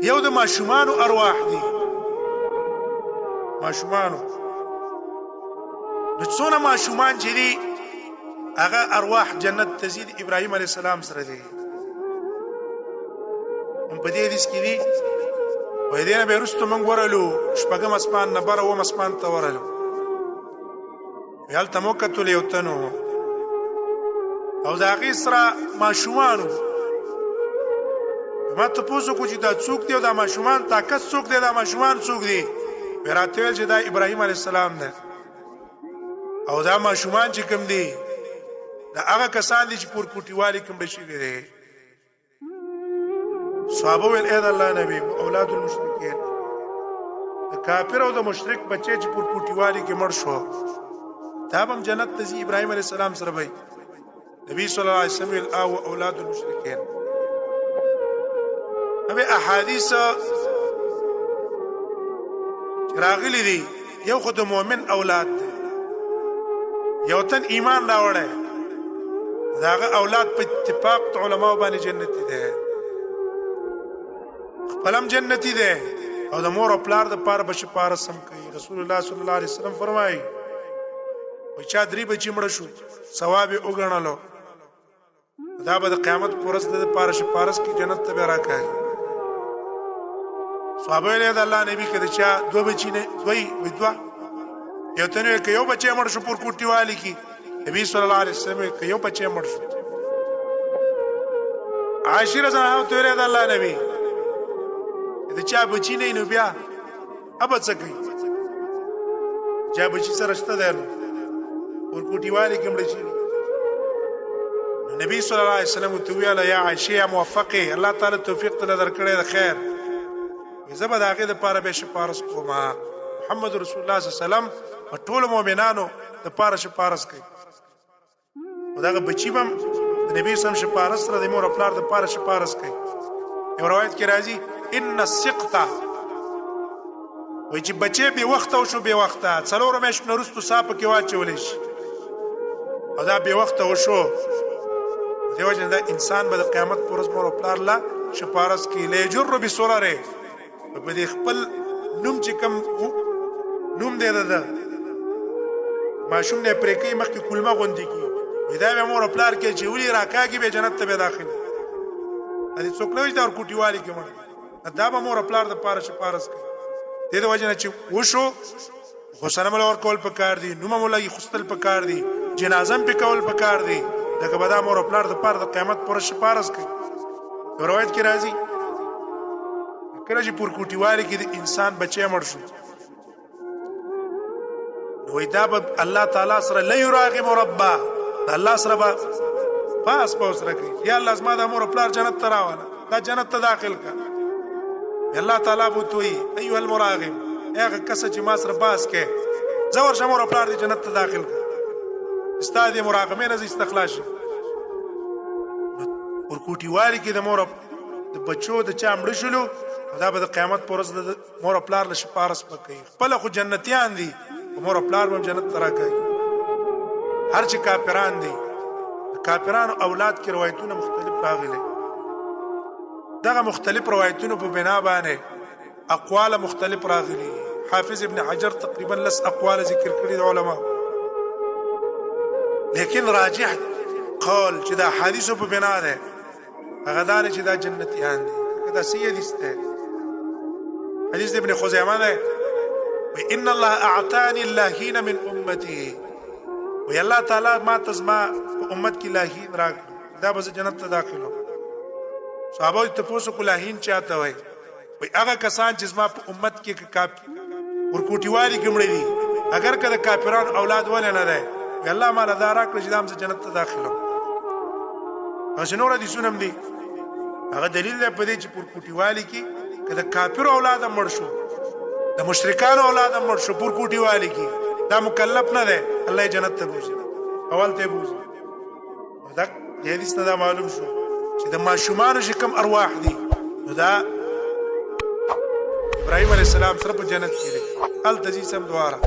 یو د ماشومانو ارواح دي، ماشومانو. نو څونه ماشومان چې دي هغه ارواح جنت ته ځي د ابراهیم علیه السلام سره دي. په دې حدیث کې دي وایي دې نه به وروسته موږ ورغلو شپږم اسمان نه بره اووم اسمان ته ورغلو، هلته مو کتل یو تن و او د هغې سره ماشومان وو. ما تپوس وکړو چې دا څوک دی او دا ماشومان طاقت څوک دی، دا ماشومان څوک دی؟ ویې راته ویل چې دا ابراهیم علیه السلام دی او دا ماشومان چې کوم دي دا هغه کسان دي چې پورکوټي کوم شوي دی. صحابه ویل ای د الله نبی اولاد المشرکین، د کافر او د مشرک بچی چې پورکوټي کې مړ شو دا به هم جنت ته ځي ابراهیم علیه السلام سره به. نبی صلی الله علیه وسلم ویل او اولاد المشرکین. نبی احادیث چې راغلي دي یو خو د مؤمن اولاد دی، یو تن ایمان راوړی د هغه اولاد په اتفاق د علماو باندې جنتي دی، خپل هم جنتي دی او د مور او پلار د پاره به سپارښت هم کوي. رسول الله صلی الله علیه وسلم فرمایي وایي چا 3 بچي مړه شو ثواب یې وګڼلو دا به د قیامت په ورځ د پاره سپارښت کې جنت ته به راکاږي. صحابه ویل د الله نبی که د چا 2 بچي نه وایي 2 یو تن وایي که یو بچی مړ شو پورکوټي والي کې، نبی صلی الله علیه وسلم وایي که یو بچی مړ شو. عایشې رضی الله عنها ته ویل د الله نبی د چا بچی نه نو بیا ابه څه کوي؟ چا بچی سره شته دی نو پورکوټي والي کې مړه شي. نبی صلی الله علیه وسلم ته ویل یا عایشې یا موفقې الله تعالی توفیق ته درکړی د خیر، زه به د هغې دپاره بیا سپارښت کوم. محمد رسول الله صلی الله علیه وسلم په ټولو مؤمنانو دپاره سپارښت کوي او دغه بچي به هم د نبي سم سپارښت سره د مور او پلار دپاره سپارښت کوي. یو روایت کې راځي ان السقطه وایي چې بچی بې وخته وشو بې وخته 4 میاشتو نه وروستو ساه پکې واچولی شي او دا بې وخته وشو، دې وجې نه دا انسان به د قیامت په ورځ مور او پلار له سپارښت کوي. لیجر بسرره په دې خپل نوم چې کوم نوم دی د ماشوم نه پرې کوي مخکې کلمه غوندې کړي دا به مور او پلار کې چې ولي راکاږي به جنت ته به داخل دي. څوک نه وي دا ورکوټي والي کې مړ دا به مور او پلار دپاره سپارښت کوي. دې د وجې نه چې وشو غسله مله ورکول پکار دي، نومه مو لږ ایښودل پکار دي، جنازه هم پې کول پکار دي، لکه به دا مور او پلار دپاره د قیامت په ورځ سپارښت کوي. یو روایت کې راځي کله چې پورکوټي والي کې د انسان بچی مړ شو نو وایي دا به الله تعالی سره لا یراغم ربه د الله سره به پاس سره کوي یا الله زما د مور او پلار جنت ته راوله دا جنت ته داخل کا. الله تعالی به ورته وایي ایها المراغم هغه کسه چې ما سره باس کې زه ورشه مور او پلار دې جنت ته داخل کا ستا دې مراغمې نه زه استخلاص شم. پورکوټي والي کې د مور د بچو د چا مړه شولو دا به د قیامت په ورځ د مور او پلار له سپارښت به کوي. خپله خو جنتیان دي مور او پلار به هم جنت ته راکوي. هر چې کافران دي د کافرانو اولاد کې روایتونه مختلف راغلي، دغه مختلف روایتونو په بنا باندې اقوال مختلف راغلي. حافظ ابن حجر تقریبا 10 اقوال ذکر کړي د علما، لیکن راجح قول چې دا حدیثو په بنا ده هغه دا چې دا جنتیان دي. دا صحیح حدیث ده، حدیث ابن خزیمه ده ان الله اعطاني اللاهین من امتی وی الله تعالی ما تزما په امت کې لاهین راکړي دا به جنت ته داخلو. صحابه ته پوښتنه کو لاهین چاته وای هغه کسان چې زما په امت کې ورکوټي والي کې مړه دي اگر کله کافران اولاد ولې نه ده الله مال دا راکړي چې دام جنت ته داخلو. اوس نور دي سنم دي هغه دلیل دی په دې چې پورکوټي والي کې کله کافر اولاد مړ شو د مشرکانو اولاد مړ شو پورکوټي والي کې دا مکلف نه ده الله جنت ته بوزي اول ته بوزي. دا حدیث نه دا معلوم شو چې د ماشومانو چې کوم ارواح دي نو دا ابراهیم علیه السلام سره په جنت کې دي هلته ځي سم دواره